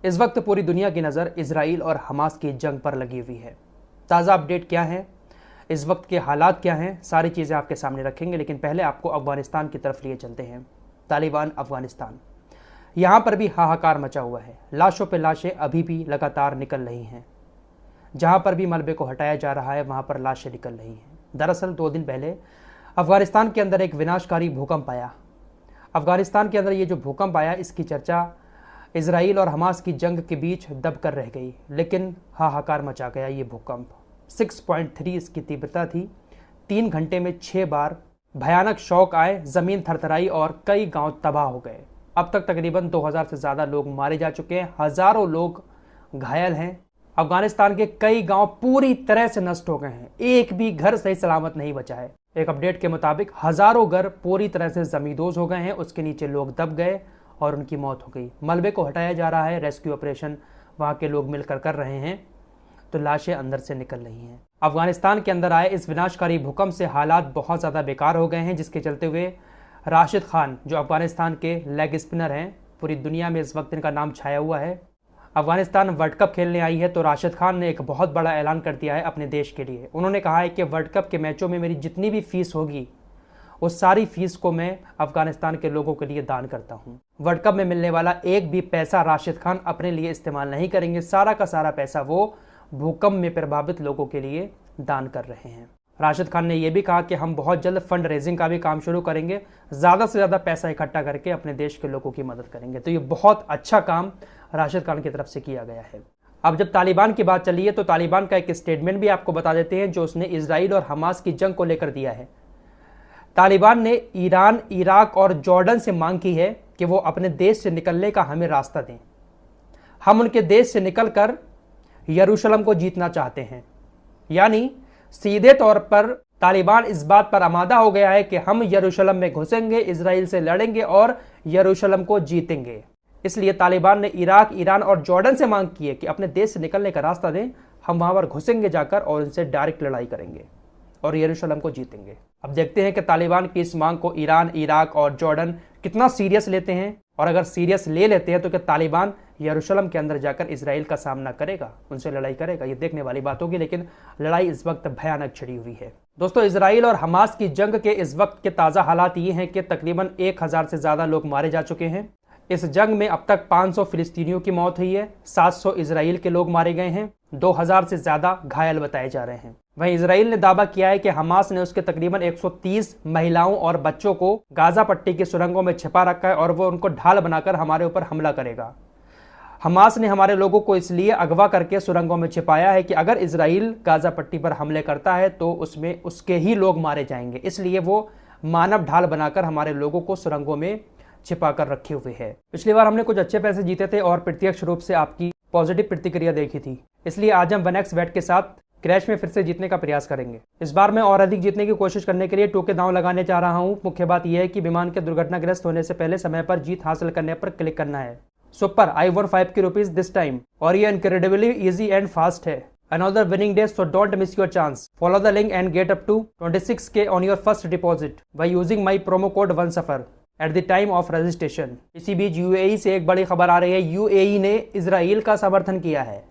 इस वक्त पूरी दुनिया की नज़र इजराइल और हमास की जंग पर लगी हुई है। ताज़ा अपडेट क्या है, इस वक्त के हालात क्या हैं, सारी चीज़ें आपके सामने रखेंगे। लेकिन पहले आपको अफगानिस्तान की तरफ लिए चलते हैं। तालिबान अफगानिस्तान, यहाँ पर भी हाहाकार मचा हुआ है। लाशों पे लाशें अभी भी लगातार निकल रही हैं। जहाँ पर भी मलबे को हटाया जा रहा है वहाँ पर लाशें निकल रही हैं। दरअसल 2 दिन पहले अफगानिस्तान के अंदर एक विनाशकारी भूकंप आया। अफगानिस्तान के अंदर ये जो भूकंप आया, इसकी चर्चा इजराइल और हमास की जंग के बीच दब कर रह गई, लेकिन हाहाकार मचा गया ये भूकंप। 6.3 इसकी तीव्रता थी। 3 घंटे में 6 बार भयानक शॉक आए, ज़मीन थरथराई और कई गांव तबाह हो गए। अब तक तकरीबन 2000 से ज़्यादा लोग मारे जा चुके हैं, हज़ारों लोग घायल हैं। अफगानिस्तान के कई गांव पूरी तरह से नष्ट हो गए हैं, एक भी घर सही सलामत नहीं बचा है। एक अपडेट के मुताबिक हज़ारों घर पूरी तरह से जमींदोज हो गए हैं, उसके नीचे लोग दब गए और उनकी मौत हो गई। मलबे को हटाया जा रहा है, रेस्क्यू ऑपरेशन वहाँ के लोग मिलकर कर रहे हैं, तो लाशें अंदर से निकल रही हैं। अफगानिस्तान के अंदर आए इस विनाशकारी भूकंप से हालात बहुत ज़्यादा बेकार हो गए हैं, जिसके चलते हुए राशिद खान जो अफगानिस्तान के लेग स्पिनर हैं, पूरी दुनिया में इस वक्त इनका नाम छाया हुआ है। अफगानिस्तान वर्ल्ड कप खेलने आई है, तो राशिद खान ने एक बहुत बड़ा ऐलान कर दिया है अपने देश के लिए। उन्होंने कहा है कि वर्ल्ड कप के मैचों में मेरी जितनी भी फीस होगी, उस सारी फीस को मैं अफगानिस्तान के लोगों के लिए दान करता हूँ। वर्ल्ड कप में मिलने वाला एक भी पैसा राशिद खान अपने लिए इस्तेमाल नहीं करेंगे, सारा का सारा पैसा वो भूकंप में प्रभावित लोगों के लिए दान कर रहे हैं। राशिद खान ने यह भी कहा कि हम बहुत जल्द फंड रेजिंग का भी काम शुरू करेंगे, ज़्यादा से ज़्यादा पैसा इकट्ठा करके अपने देश के लोगों की मदद करेंगे। तो ये बहुत अच्छा काम राशिद खान की तरफ से किया गया है। अब जब तालिबान की बात चली है, तो तालिबान का एक स्टेटमेंट भी आपको बता देते हैं जो उसने इजराइल और हमास की जंग को लेकर दिया है। तालिबान ने ईरान, इराक और जॉर्डन से मांग की है कि वो अपने देश से निकलने का हमें रास्ता दें। हम उनके देश से निकलकर यरूशलेम को जीतना चाहते हैं। यानी सीधे तौर पर तालिबान इस बात पर आमादा हो गया है कि हम यरूशलेम में घुसेंगे, इजराइल से लड़ेंगे और यरूशलेम को जीतेंगे। इसलिए तालिबान ने इराक, ईरान और जॉर्डन से मांग की है कि अपने देश से निकलने का रास्ता दें, हम वहां पर घुसेंगे जाकर और उनसे डायरेक्ट लड़ाई करेंगे और यरूशलेम को जीतेंगे। अब देखते हैं कि तालिबान की इस मांग को ईरान, इराक और जॉर्डन कितना सीरियस लेते हैं, और अगर सीरियस ले लेते हैं तो क्या तालिबान यरूशलेम के अंदर जाकर इजराइल का सामना करेगा, उनसे लड़ाई करेगा। ये देखने वाली बात होगी, लेकिन लड़ाई इस वक्त भयानक छिड़ी हुई है। दोस्तों, इजराइल और हमास की जंग के इस वक्त के ताज़ा हालात ये हैं कि तकरीबन 1000 से ज़्यादा लोग मारे जा चुके हैं। इस जंग में अब तक 500 फिलिस्तीनियों की मौत हुई है, 700 इजराइल के लोग मारे गए हैं, 2000 से ज़्यादा घायल बताए जा रहे हैं। वहीं इजराइल ने दावा किया है कि हमास ने उसके तकरीबन 130 महिलाओं और बच्चों को गाजा पट्टी की सुरंगों में छिपा रखा है और वो उनको ढाल बनाकर हमारे ऊपर हमला करेगा। हमास ने हमारे लोगों को इसलिए अगवा करके सुरंगों में छिपाया है कि अगर इजराइल गाजा पट्टी पर हमले करता है तो उसमें उसके ही लोग मारे जाएंगे, इसलिए वो मानव ढाल बनाकर हमारे लोगों को सुरंगों में छिपा कर रखे हुए है। पिछली बार हमने कुछ अच्छे पैसे जीते थे और प्रत्यक्ष रूप से आपकी पॉजिटिव प्रतिक्रिया देखी थी, इसलिए आज हम 1x बेट के साथ क्रैश में फिर से जीतने का प्रयास करेंगे। इस बार मैं और अधिक जीतने की कोशिश करने के लिए 2 के दांव लगाने जा रहा हूं। मुख्य बात यह है कि विमान के दुर्घटनाग्रस्त होने से पहले समय पर जीत हासिल करने पर क्लिक करना है। सुपर, आई वॉन 5 के रुपीज दिस टाइम, और ये इनक्रेडिबली इजी एंड फास्ट है। Another winning day, so don't miss your chance. Follow the link and get up to 26k on your first deposit by using my promo code ONESUFFER at the time of registration. इसी बीच UAE से एक बड़ी खबर आ रही है। UAE ने Israel का समर्थन किया है,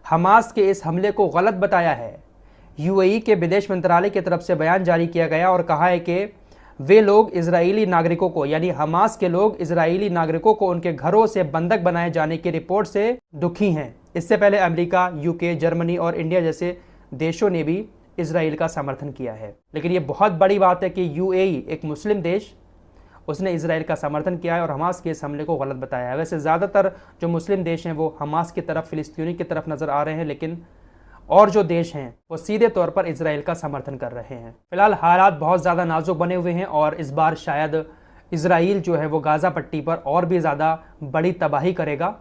हमास के इस हमले को गलत बताया है। यूएई के विदेश मंत्रालय की तरफ से बयान जारी किया गया और कहा है कि वे लोग इजरायली नागरिकों को, यानी हमास के लोग इजरायली नागरिकों को उनके घरों से बंधक बनाए जाने की रिपोर्ट से दुखी हैं। इससे पहले अमेरिका, यूके, जर्मनी और इंडिया जैसे देशों ने भी इजराइल का समर्थन किया है। लेकिन ये बहुत बड़ी बात है कि यूएई, एक मुस्लिम देश, उसने इजराइल का समर्थन किया है और हमास के इस हमले को गलत बताया है। वैसे ज़्यादातर जो मुस्लिम देश हैं वो हमास की तरफ, फिलिस्तीनी की तरफ नज़र आ रहे हैं, लेकिन और जो देश हैं वो सीधे तौर पर इजराइल का समर्थन कर रहे हैं। फिलहाल हालात बहुत ज़्यादा नाजुक बने हुए हैं और इस बार शायद इजराइल जो है वो गाज़ा पट्टी पर और भी ज़्यादा बड़ी तबाही करेगा।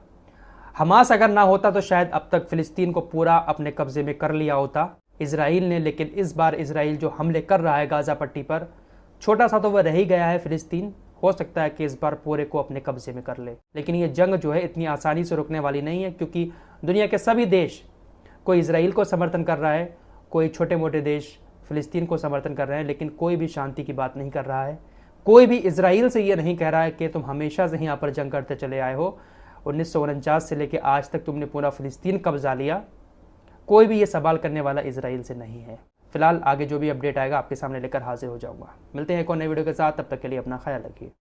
हमास अगर ना होता तो शायद अब तक फ़िलिस्तीन को पूरा अपने कब्ज़े में कर लिया होता इजराइल ने, लेकिन इस बार इजराइल जो हमले कर रहा है गाज़ा पट्टी पर, छोटा सा तो वह रह ही गया है फ़िलिस्तीन, हो सकता है कि इस बार पूरे को अपने कब्ज़े में कर ले। लेकिन ये जंग जो है इतनी आसानी से रुकने वाली नहीं है, क्योंकि दुनिया के सभी देश, कोई इजराइल को समर्थन कर रहा है, कोई छोटे मोटे देश फ़िलिस्तीन को समर्थन कर रहे हैं, लेकिन कोई भी शांति की बात नहीं कर रहा है। कोई भी इजराइल से ये नहीं कह रहा है कि तुम हमेशा से यहाँ पर जंग करते चले आए हो, 1949 से लेकर आज तक तुमने पूरा फ़िलिस्तीन कब्जा लिया। कोई भी ये सवाल करने वाला इजराइल से नहीं है। फिलहाल आगे जो भी अपडेट आएगा आपके सामने लेकर हाजिर हो जाऊंगा। मिलते हैं एक और नई वीडियो के साथ, तब तक के लिए अपना ख्याल रखिए।